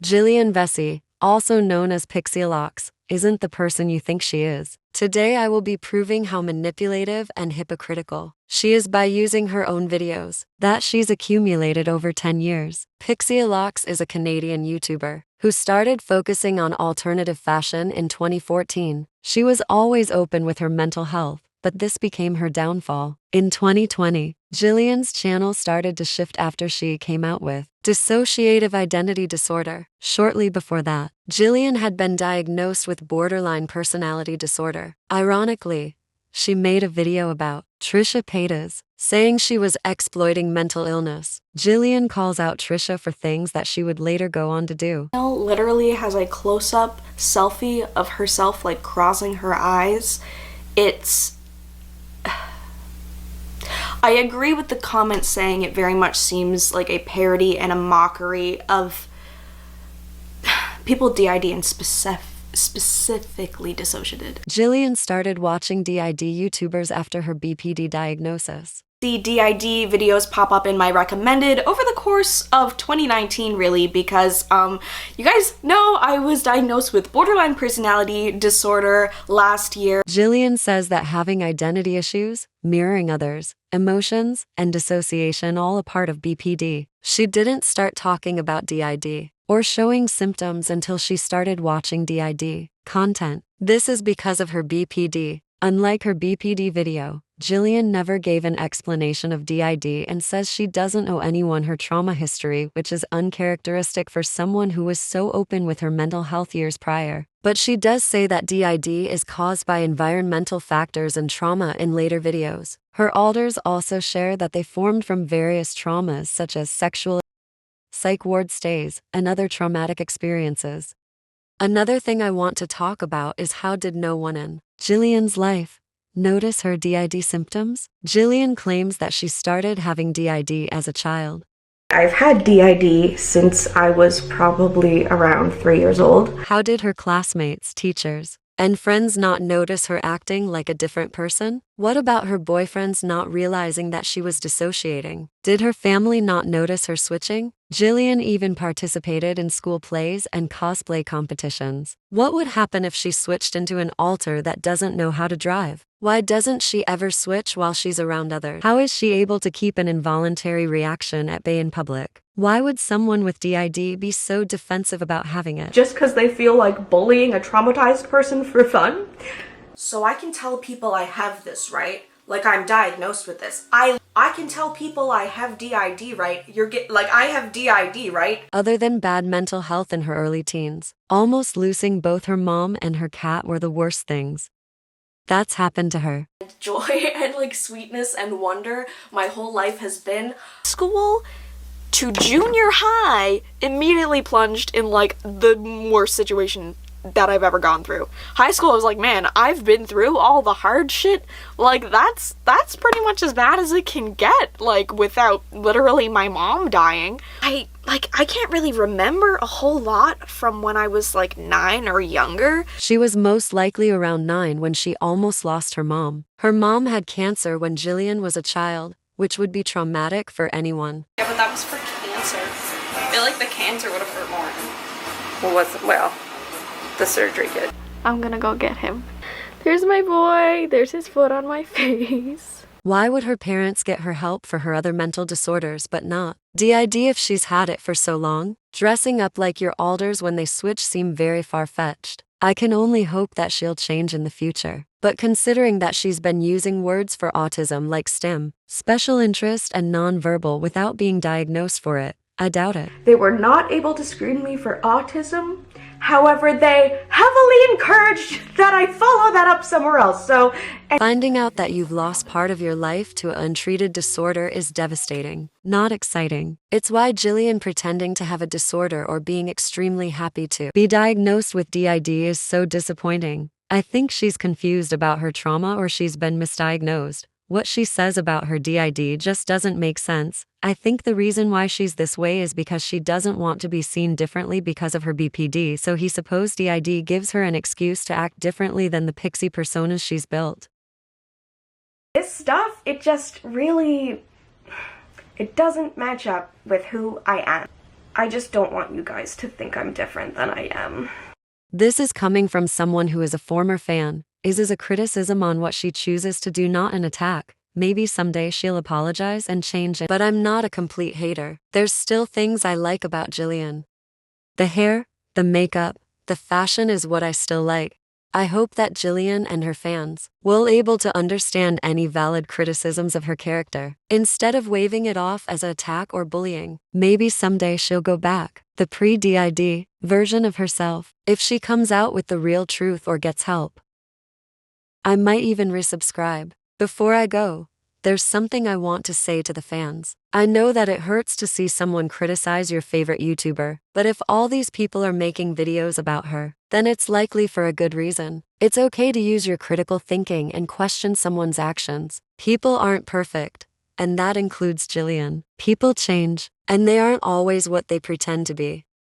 Jillian Vesey, also known as Pixielocks, isn't the person you think she is. Today I will be proving how manipulative and hypocritical she is by using her own videos that she's accumulated over 10 years. Pixielocks is a Canadian YouTuber who started focusing on alternative fashion in 2014. She was always open with her mental health, but this became her downfall. In 2020, Jillian's channel started to shift after she came out with dissociative identity disorder. Shortly before that, Jillian had been diagnosed with borderline personality disorder. Ironically, she made a video about Trisha Paytas, saying she was exploiting mental illness. Jillian calls out Trisha for things that she would later go on to do. Literally has a close-up selfie of herself like crossing her eyes. I agree with the comments saying it very much seems like a parody and a mockery of people DID and specifically dissociated. Jillian started watching DID YouTubers after her BPD diagnosis. The DID videos pop up in my recommended over the course of 2019, really, because you guys know I was diagnosed with borderline personality disorder last year. Jillian says that having identity issues, mirroring others, emotions, and dissociation all a part of BPD. She didn't start talking about DID or showing symptoms until she started watching DID content. This is because of her BPD. Unlike her BPD video, Jillian never gave an explanation of DID and says she doesn't owe anyone her trauma history, which is uncharacteristic for someone who was so open with her mental health years prior. But she does say that DID is caused by environmental factors and trauma in later videos. Her alders also share that they formed from various traumas such as sexual, psych ward stays, and other traumatic experiences. Another thing I want to talk about is how did no one in Jillian's life notice her DID symptoms? Jillian claims that she started having DID as a child. I've had DID since I was probably around 3 years old. How did her classmates, teachers, and friends not notice her acting like a different person? What about her boyfriends not realizing that she was dissociating? Did her family not notice her switching? Jillian even participated in school plays and cosplay competitions. What would happen if she switched into an alter that doesn't know how to drive? Why doesn't she ever switch while she's around others? How is she able to keep an involuntary reaction at bay in public? Why would someone with DID be so defensive about having it? Just because they feel like bullying a traumatized person for fun? So I can tell people I have this, right? Like I'm diagnosed with this. I can tell people I have DID, right? I have DID, right? Other than bad mental health in her early teens, almost losing both her mom and her cat were the worst things that's happened to her. Joy and like sweetness and wonder my whole life has been. School to junior high immediately plunged in like the worst situation that I've ever gone through. High school, I was like, man, I've been through all the hard shit. Like, that's pretty much as bad as it can get, like, without literally my mom dying. I can't really remember a whole lot from when I was, like, 9 or younger. She was most likely around 9 when she almost lost her mom. Her mom had cancer when Jillian was a child, which would be traumatic for anyone. Yeah, but that was for cancer. I feel like the cancer would have hurt more. The surgery did. I'm gonna go get him. There's my boy. There's his foot on my face. Why would her parents get her help for her other mental disorders but not DID if she's had it for so long? Dressing up like your alders when they switch seem very far-fetched. I can only hope that she'll change in the future. But considering that she's been using words for autism like STEM, special interest, and nonverbal without being diagnosed for it, I doubt it. They were not able to screen me for autism. However, they heavily encouraged that I follow that up somewhere else. Finding out that you've lost part of your life to an untreated disorder is devastating, not exciting. It's why Jillian pretending to have a disorder or being extremely happy to be diagnosed with DID is so disappointing. I think she's confused about her trauma or she's been misdiagnosed. What she says about her DID just doesn't make sense. I think the reason why she's this way is because she doesn't want to be seen differently because of her BPD, so he supposed DID gives her an excuse to act differently than the pixie personas she's built. This stuff, it just really, it doesn't match up with who I am. I just don't want you guys to think I'm different than I am. This is coming from someone who is a former fan. Is a criticism on what she chooses to do, not an attack. Maybe someday she'll apologize and change it. But I'm not a complete hater. There's still things I like about Jillian. The hair, the makeup, the fashion is what I still like. I hope that Jillian and her fans will able to understand any valid criticisms of her character, instead of waving it off as an attack or bullying. Maybe someday she'll go back, the pre-DID version of herself, if she comes out with the real truth or gets help. I might even resubscribe. Before I go, there's something I want to say to the fans. I know that it hurts to see someone criticize your favorite YouTuber, but if all these people are making videos about her, then it's likely for a good reason. It's okay to use your critical thinking and question someone's actions. People aren't perfect, and that includes Jillian. People change, and they aren't always what they pretend to be.